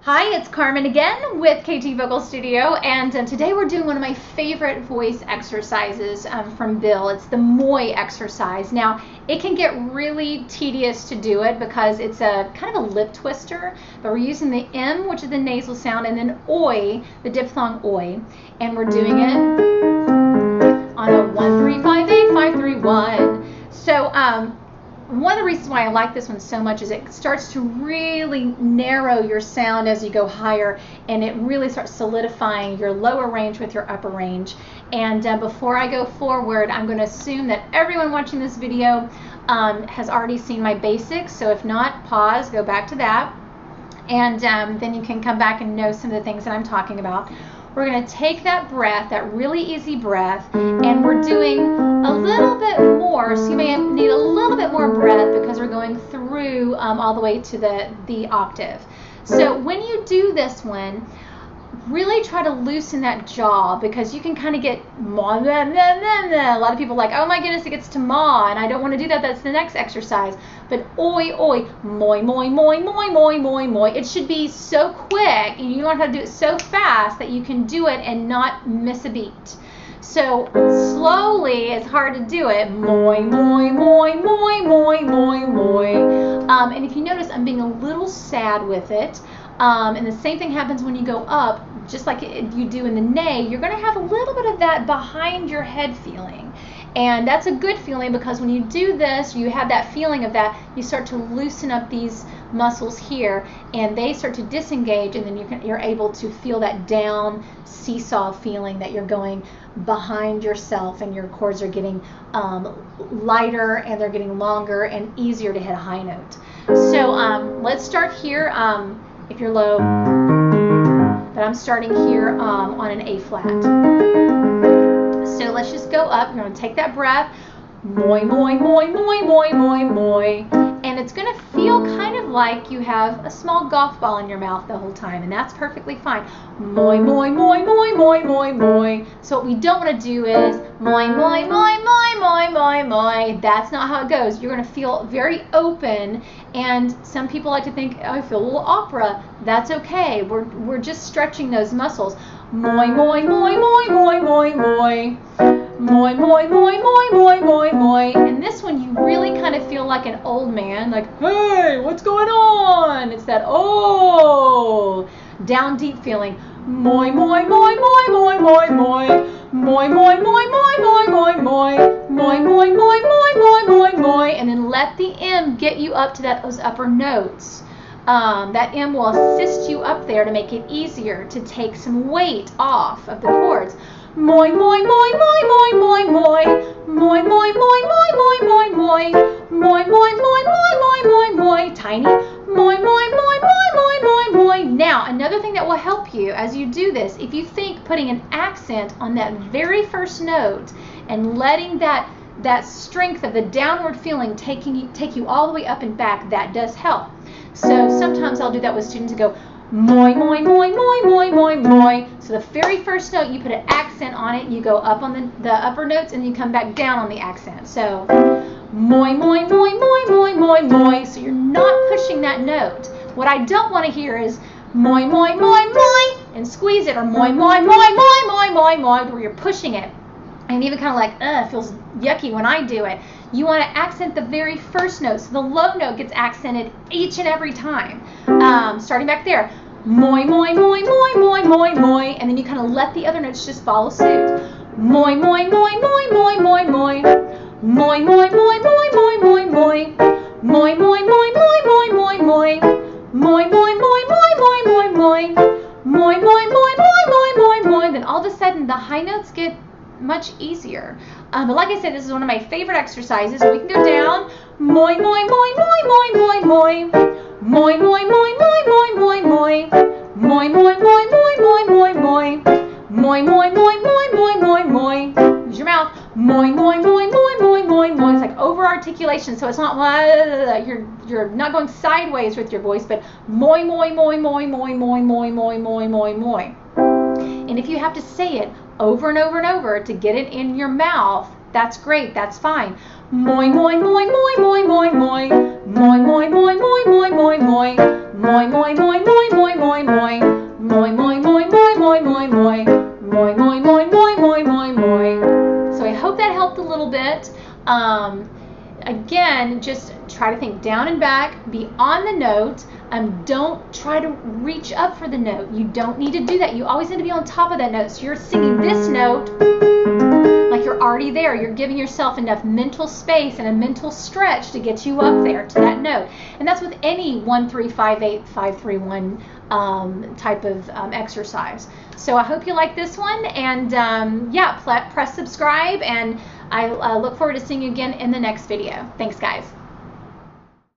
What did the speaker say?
Hi, it's Karmyn again with KT Vocal Studio, and today we're doing one of my favorite voice exercises from Bill. It's the moi exercise. Now, it can get really tedious to do it because it's a kind of a lip twister, but we're using the M, which is the nasal sound, and then oi, the diphthong oi, and we're doing it on a 1 3 5 8 5 3 1. So one of the reasons why I like this one so much is it starts to really narrow your sound as you go higher, and it really starts solidifying your lower range with your upper range. And before I go forward, I'm going to assume that everyone watching this video has already seen my basics. So if not, pause, go back to that, and then you can come back and know some of the things that I'm talking about. We're going to take that breath, that really easy breath, and we're doing a little bit more. So you may need a little bit more breath because we're going through all the way to the octave. So when you do this one, really try to loosen that jaw, because you can kind of get ma, blah, blah, blah, blah. A lot of people are like, oh my goodness, it gets to ma, and I don't want to do that. That's the next exercise. But oi, oi, moi, moi, moi, moi, moi, moi, moi. It should be so quick, and you learn how to do it so fast that you can do it and not miss a beat. So slowly, it's hard to do it. Moi, moi, moi, moi, moi, moi, moi. And if you notice, I'm being a little sad with it. And the same thing happens when you go up, just like you do in the nay. You're going to have a little bit of that behind your head feeling. And that's a good feeling, because when you do this, you have that feeling of that, you start to loosen up these muscles here, and they start to disengage, and then you're able to feel that down seesaw feeling that you're going behind yourself, and your chords are getting lighter, and they're getting longer and easier to hit a high note. So let's start here. If you're low, but I'm starting here on an A flat. So let's just go up. You're going to take that breath, moi, moi, moi, moi, moi, moi, moi, and it's going to feel kind of like you have a small golf ball in your mouth the whole time, and that's perfectly fine. Moi, moi, moi, moi, moi, moi, moi. So what we don't want to do is moi, moi, moi, moi, moi, moi, moi. That's not how it goes. You're going to feel very open, and some people like to think, oh, I feel a little opera. That's okay. We're just stretching those muscles. Moi, moi, moi, moi, moi, moi, moi. Moi, moi, moi, moi, moi, moi, moi. And this one, you really kind of feel like an old man, like, hey, what's going on? It's that, oh, down deep feeling. Moi, moi, moi, moi, moi, moi, moi. Moi, moi, moi, moi, moi, moi, moi. Moi, moi, moi, moi, moi, moi, moi. And then let the M get you up to those upper notes. That M will assist you up there to make it easier to take some weight off of the chords. Moi, moi, moi, moi, moi, moi, moi. Moi, moi, moi, moi, moi, moi, moi. Moi, moi, moi, moi, moi, moi, moi. Tiny. Moi, moi, moi, moi, moi, moi, moi. Now, another thing that will help you as you do this, if you think putting an accent on that very first note and letting that strength of the downward feeling take you all the way up and back, that does help. So sometimes I'll do that with students who go moi, moi, moi, moi, moi, moi, moi. So the very first note, you put an accent on it, you go up on the upper notes, and you come back down on the accent. So moi, moi, moi, moi, moi, moi, moi. So you're not pushing that note. What I don't want to hear is moi, moi, moi, moi, and squeeze it, or moi, moi, moi, moi, moi, moi, moi, where you're pushing it. And even kind of like, it feels yucky when I do it. You want to accent the very first note, so the low note gets accented each and every time. Starting back there, moi, moi, moi, moi, moi, moi, moi, and then you kind of let the other notes just follow suit. Moi, moi, moi, moi, moi, moi, moi. Moi, moi, moi, moi, moi, moi, moi. Moi, moi, moi, moi, moi, moi, moi. Moi, moi, moi, moi, moi, moi, moi. Moi, moi, moi, moi, moi, moi, moi. Then all of a sudden, the high notes get much easier. But like I said, this is one of my favorite exercises. So we can go down. Moi, moi, moi, moi, moi, moi, moi. Moi, moi, moi, moi, moi, moi, moi. Moi, moi, moi, moi, moi, moi, moi. Moi, moi, moi, moi, moi, moi, moi. Use your mouth. Moi, moi, moi, moi, moi, moi, moi. It's like over articulation, so it's not you're not going sideways with your voice, but moi, moi, moi, moi, moi, moi, moi, moi, moi, moi, moi. And if you have to say it over and over and over to get it in your mouth, that's great, that's fine. Moi, moi, moi, moi, moi, moi, moi. Moi, moi, moi, moi, moi, moi, moi. Moi, moi, moi, moi, moi, moi, moi, moi, moi, moi, moi, moi, moi, moi, moi, moi, moi, moi, moi, moi, moi. So I hope that helped a little bit. Again, just try to think down and back, be on the note. Don't try to reach up for the note. You don't need to do that. You always need to be on top of that note. So you're singing this note like you're already there. You're giving yourself enough mental space and a mental stretch to get you up there to that note. And that's with any 1, 3, 5, 8, 5, 3, 1 type of exercise. So I hope you like this one. And yeah, press subscribe. And I look forward to seeing you again in the next video. Thanks, guys.